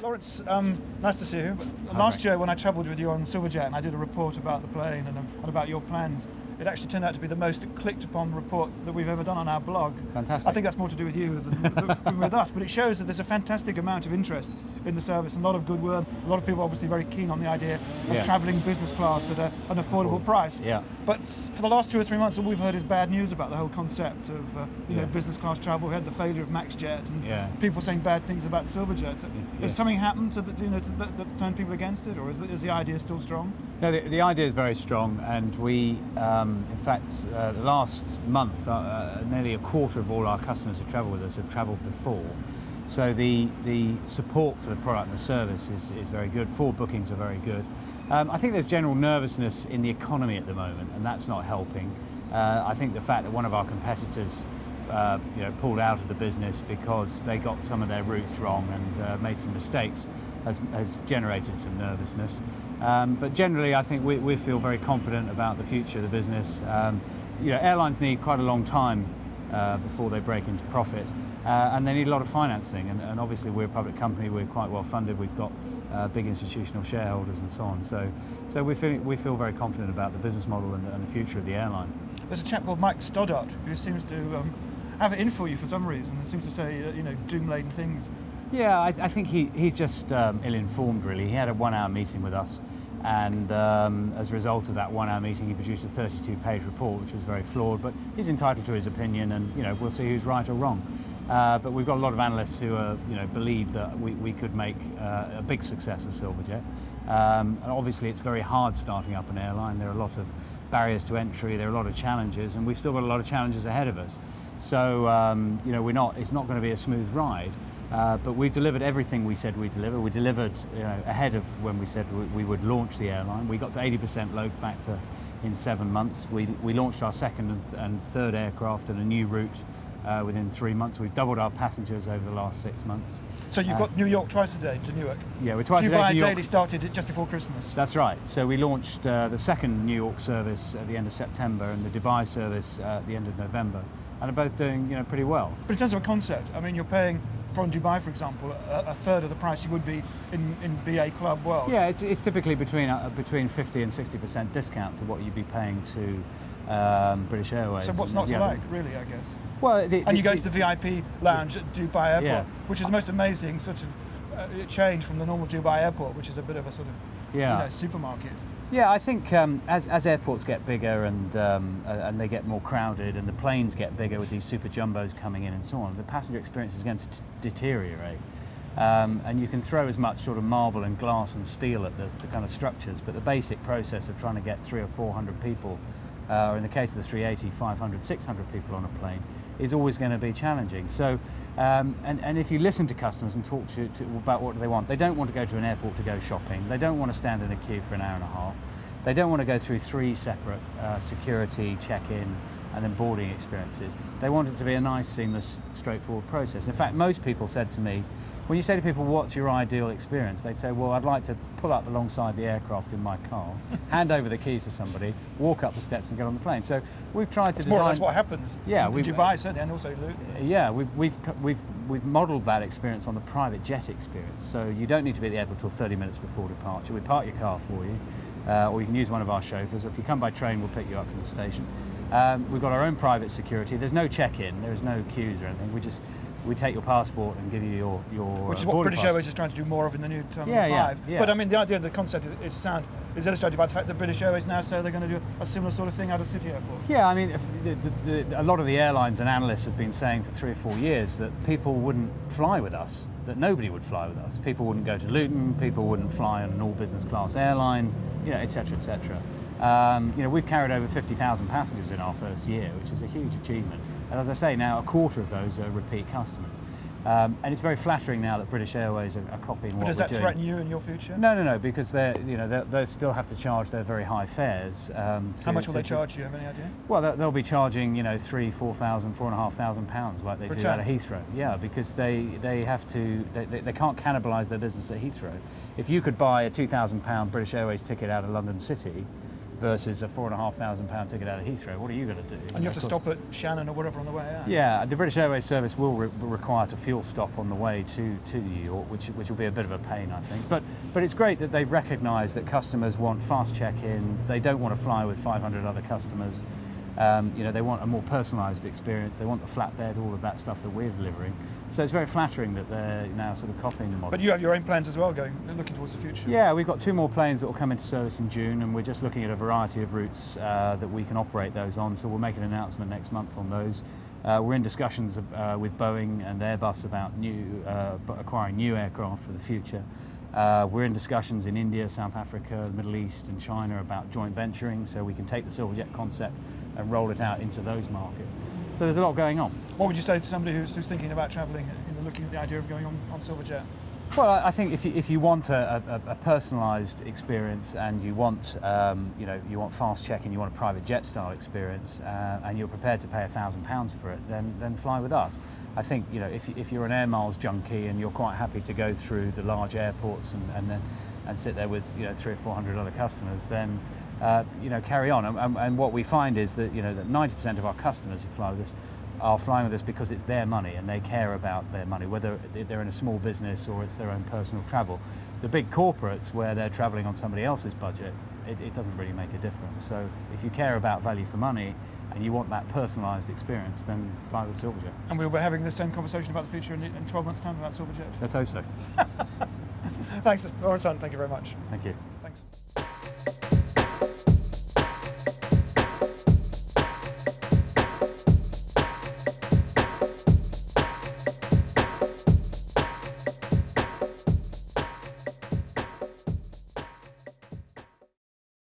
Lawrence, nice to see you. Last year when I travelled with you on Silverjet and I did a report about the plane and about your plans, it actually turned out to be the most clicked upon report that we've ever done on our blog. Fantastic. I think that's more to do with you than with us, but it shows that there's a fantastic amount of interest in the service, a lot of goodwill, a lot of people obviously very keen on the idea of travelling business class at an affordable price. Yeah. But for the last 2 or 3 months, all we've heard is bad news about the whole concept of business class travel. We had the failure of MaxJet and people saying bad things about Silverjet. Has something happened that's turned people against it, or is the idea still strong? No, the idea is very strong, and we, in fact, the last month, nearly a quarter of all our customers who travel with us have travelled before. So the support for the product and the service is very good. Forward bookings are very good. I think there's general nervousness in the economy at the moment, and that's not helping. I think the fact that one of our competitors pulled out of the business because they got some of their routes wrong and made some mistakes has generated some nervousness. But generally, I think we feel very confident about the future of the business. Airlines need quite a long time before they break into profit, and they need a lot of financing. And obviously, we're a public company. We're quite well funded. We've got big institutional shareholders and so on. So we feel very confident about the business model and the future of the airline. There's a chap called Mike Stoddart who seems to have it in for you for some reason. It seems to say doom-laden things. Yeah, I think he's just ill-informed, really. He had a 1-hour meeting with us, and as a result of that 1-hour meeting, he produced a 32-page report, which was very flawed. But he's entitled to his opinion, and we'll see who's right or wrong. But we've got a lot of analysts who believe that we could make a big success of Silverjet. And obviously, it's very hard starting up an airline. There are a lot of barriers to entry. There are a lot of challenges, and we've still got a lot of challenges ahead of us. So it's not going to be a smooth ride. But we've delivered everything we said we'd deliver. We delivered ahead of when we said we would launch the airline. We got to 80% load factor in 7 months. We launched our second and third aircraft and a new route within 3 months. We've doubled our passengers over the last 6 months. So you've got New York twice a day to Newark? Yeah, we're twice a day to New York. Dubai Daily started just before Christmas. That's right. So we launched the second New York service at the end of September and the Dubai service at the end of November. And they're both doing pretty well. But in terms of a concept, I mean, you're paying from Dubai, for example, a third of the price you would be in BA Club World. Yeah, it's typically between 50 and 60% discount to what you'd be paying to British Airways. So what's not to like, really, I guess? Well, and you go to the VIP lounge at Dubai Airport, which is the most amazing sort of change from the normal Dubai Airport, which is a bit of a sort of supermarket. Yeah, I think as airports get bigger and they get more crowded and the planes get bigger with these super jumbos coming in and so on, the passenger experience is going to deteriorate. And you can throw as much sort of marble and glass and steel at the kind of structures, but the basic process of trying to get 300 or 400 people, or in the case of the 380, 500, 600 people on a plane, is always going to be challenging. So, and if you listen to customers and talk to about what they want, they don't want to go to an airport to go shopping. They don't want to stand in a queue for an hour and a half. They don't want to go through 3 separate security, check-in, and then boarding experiences. They want it to be a nice, seamless, straightforward process. In fact, most people said to me, when you say to people, what's your ideal experience? They'd say, well, I'd like to pull up alongside the aircraft in my car, hand over the keys to somebody, walk up the steps and get on the plane. So we've tried to design... More or less what happens in Dubai, certainly, and also Luton. Yeah, we've modelled that experience on the private jet experience. So you don't need to be at the airport until 30 minutes before departure. We park your car for you, or you can use one of our chauffeurs. Or if you come by train, we'll pick you up from the station. We've got our own private security. There's no check-in. There's no queues or anything. We take your passport and give you your which is what British Airways is trying to do more of in the new Terminal 5. Yeah. But I mean, the idea of the concept is sound. Is illustrated by the fact that British Airways now say they're going to do a similar sort of thing out of city airports. Yeah, I mean, a lot of the airlines and analysts have been saying for 3 or 4 years that people wouldn't fly with us, that nobody would fly with us. People wouldn't go to Luton, people wouldn't fly on an all-business class airline, et cetera, et cetera. We've carried over 50,000 passengers in our first year, which is a huge achievement. And as I say, now a quarter of those are repeat customers. And it's very flattering now that British Airways are copying what we're doing. But does that threaten you and your future? No, because they still have to charge their very high fares. How much will they charge you? Have any idea? Well, they'll be charging 3,000, 4,000, £4,500 like they do out of Heathrow. Yeah, because they can't cannibalise their business at Heathrow. If you could buy a £2,000 British Airways ticket out of London City versus a £4,500 ticket out of Heathrow. What are you going to do? And you have to stop at Shannon or whatever on the way out. Yeah, the British Airways service will require a fuel stop on the way to New York, which will be a bit of a pain, I think. But it's great that they've recognised that customers want fast check-in. They don't want to fly with 500 other customers. They want a more personalised experience. They want the flatbed, all of that stuff that we're delivering. So it's very flattering that they're now sort of copying the model. But you have your own plans as well looking towards the future. Yeah, we've got 2 more planes that will come into service in June, and we're just looking at a variety of routes that we can operate those on. So we'll make an announcement next month on those. We're in discussions with Boeing and Airbus about acquiring new aircraft for the future. We're in discussions in India, South Africa, the Middle East and China about joint venturing, so we can take the Silverjet concept and roll it out into those markets. So there's a lot going on. What would you say to somebody who's thinking about travelling, looking at the idea of going on Silverjet? Well, I think if you want a personalised experience and you want you want fast check-in, you want a private jet style experience, and you're prepared to pay £1,000 for it, then fly with us. I think if you're an air miles junkie and you're quite happy to go through the large airports and sit there with 300 or 400 other customers, then carry on. And what we find is that that 90% of our customers who fly with us are flying with us because it's their money and they care about their money, whether they're in a small business or it's their own personal travel. The big corporates, where they're travelling on somebody else's budget, it doesn't really make a difference. So if you care about value for money and you want that personalised experience, then fly with Silverjet. And we'll be having the same conversation about the future in 12 months' time about Silverjet. Let's hope so. Thanks, Lawrence Hunt. Thank you very much. Thank you.